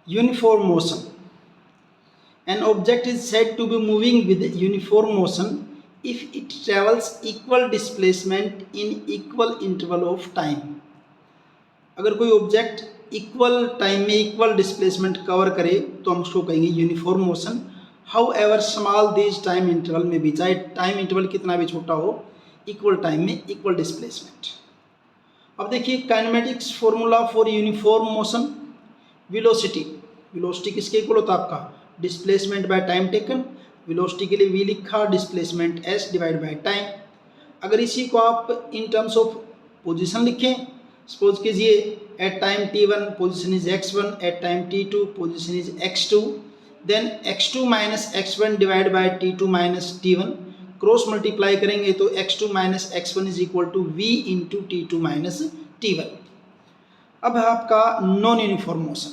Uniform motion. An object is said to be moving with uniform motion if it travels equal displacement in equal interval of time. अगर कोई object equal time में equal displacement cover करे तो हम उसको कहेंगे uniform motion. How ever small this time interval में भी, चाहे टाइम इंटरवल कितना भी छोटा हो, इक्वल टाइम में इक्वल डिस्प्लेसमेंट. अब देखिए kinematics formula for uniform motion. Velocity, velocity किसके इक्वल होता है आपका, displacement bye time taken. Velocity के लिए v लिखा, displacement s divide by time. अगर इसी को आप इन टर्म्स ऑफ पोजीशन लिखें, सपोज कीजिए at time t1 position is x1, at time t2 position is x2, then x2 minus x1 divide by t2 minus t1, cross multiply करेंगे तो x2 minus x1 is equal to v into t2 minus t1. अब है आपका non uniform motion.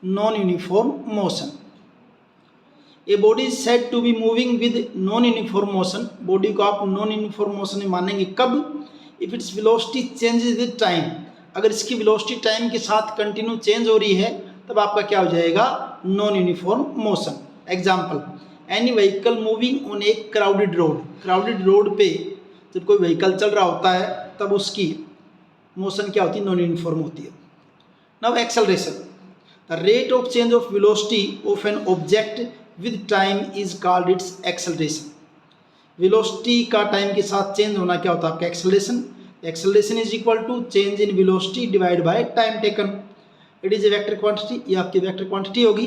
Non uniform motion, a body is said to be moving with non uniform motion. Body को आप non uniform motion में मानेंगे कब, if its velocity changes with time. अगर इसकी वेलोसिटी टाइम के साथ कंटिन्यू चेंज हो रही है तब आपका क्या हो जाएगा, non uniform motion. Example, any vehicle moving on A crowded road. Crowded road पे जब कोई व्हीकल चल रहा होता है तब उसकी मोशन क्या होती है, नॉन यूनिफॉर्म होती है. Now acceleration, the rate of change of velocity of an object with time is called its acceleration. Velocity का टाइम के साथ चेंज होना क्या होता है आपका, acceleration. Acceleration is equal to change in velocity divide by time taken. It is a vector quantity, ये आपकी वेक्टर क्वांटिटी होगी.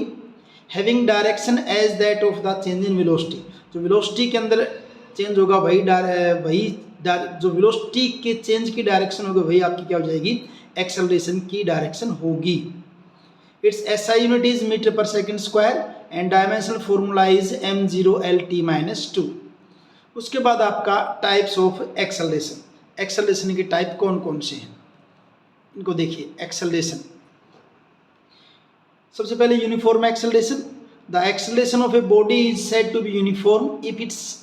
Having direction as that of the change in velocity. जो वेलोसिटी के अंदर चेंज होगा वही जो वेलोसिटी के चेंज की डायरेक्शन होगी वही आपकी क्या हो जाएगी, एक्सेलरेशन की डायरेक्शन होगी. Its SI unit is metre per second square and dimensional formula is m0LT-2. उसके बाद आपका टाइप्स ऑफ एक्सेलरेशन. एक्सेलरेशन के टाइप कौन कौन से हैं इनको देखिए. एक्सेलरेशन, सबसे पहले uniform acceleration. The acceleration of a body is said to be uniform if its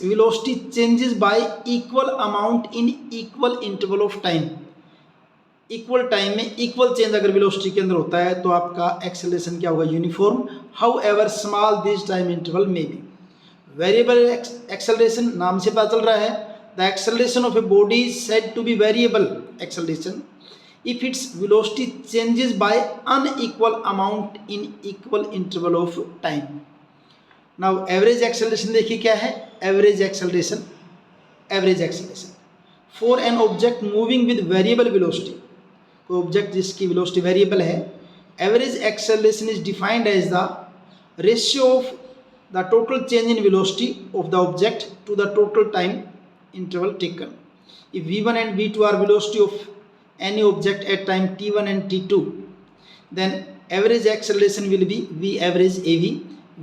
velocity changes by equal amount in equal interval of time. Equal time में इक्वल चेंज अगर वेलोसिटी के अंदर होता है तो आपका एक्सेलरेशन क्या होगा, uniform. However small this time interval may be. Variable acceleration, नाम से पता चल रहा है, the acceleration of a body is said to be variable acceleration if its velocity changes by unequal amount in equal interval of time. Now average acceleration देखिए क्या है. Average acceleration, average acceleration for an object moving with variable velocity. कोई object जिसकी velocity variable है, average acceleration is defined as the ratio of the total change in velocity of the object to the total time interval taken. If v1 and v2 are velocity of any object at time t1 and t2, then average acceleration will be v average av,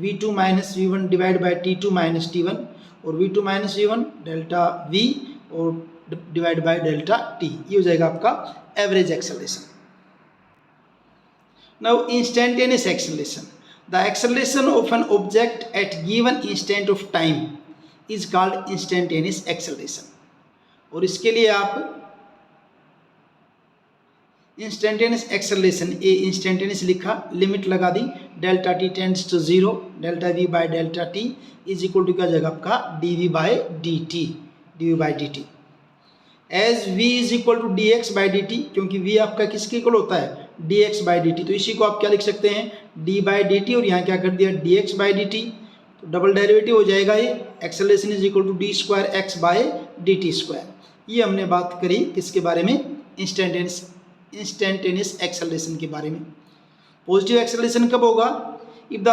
v2 minus v1 divided by t2 minus t1, और v2 minus v1 delta v और divided by delta t. ये हो जाएगा आपका average acceleration. Now instantaneous acceleration. The acceleration of an object at given instant of time is called instantaneous acceleration. और इसके लिए आप instantaneous acceleration, ए instantaneous लिखा, लिमिट लगा दी, delta t tends to 0, delta v by delta t is equal to क्या जाएगा आपका dv by dt, dv by dt. As v is equal to dx by dt, क्योंकि v आपका किसके equal होता है, dx बाय dt. तो इसी को आप क्या लिख सकते हैं, d बाय dt, और यहाँ क्या कर दिया dx बाय dt. तो डबल डेरिवेटिव हो जाएगा ये, acceleration is equal to d square x by dt square. ये हमने बात करी किसके बारे में, इंस्टेंटेनियस एक्सेलरेशन के बारे में. पॉजिटिव एक्सेलरेशन कब होगा, if the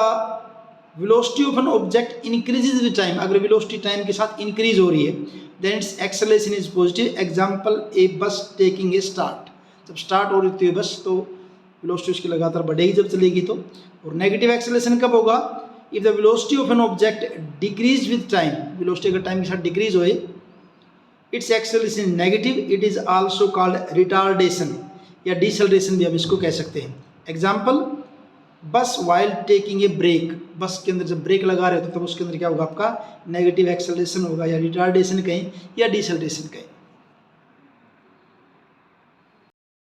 velocity of an object increases with time. अगर वेलोसिटी टाइम के साथ इंक्रीज हो रही है then its acceleration is positive. Example, a bus taking a start. जब स्टार्ट हो रही है बस तो वेलोसिटी उसकी लगातार बढ़ेगी जब चलेगी तो. और नेगेटिव एक्सेलरेशन कब होगा, if the velocity of an object decrease with time. Velocity अगर टाइम के साथ डिक्रीज होए, it's acceleration negative. It is also called retardation या डिसेलरेशन भी हम इसको कह सकते हैं. एग्जाम्पल, बस वाइल टेकिंग ए ब्रेक. बस के अंदर जब ब्रेक लगा रहे हो तो तब उसके अंदर क्या होगा आपका नेगेटिव एक्सेलरेशन होगा, या रिटार्डेशन कहें या डिसेलरेशन कहें.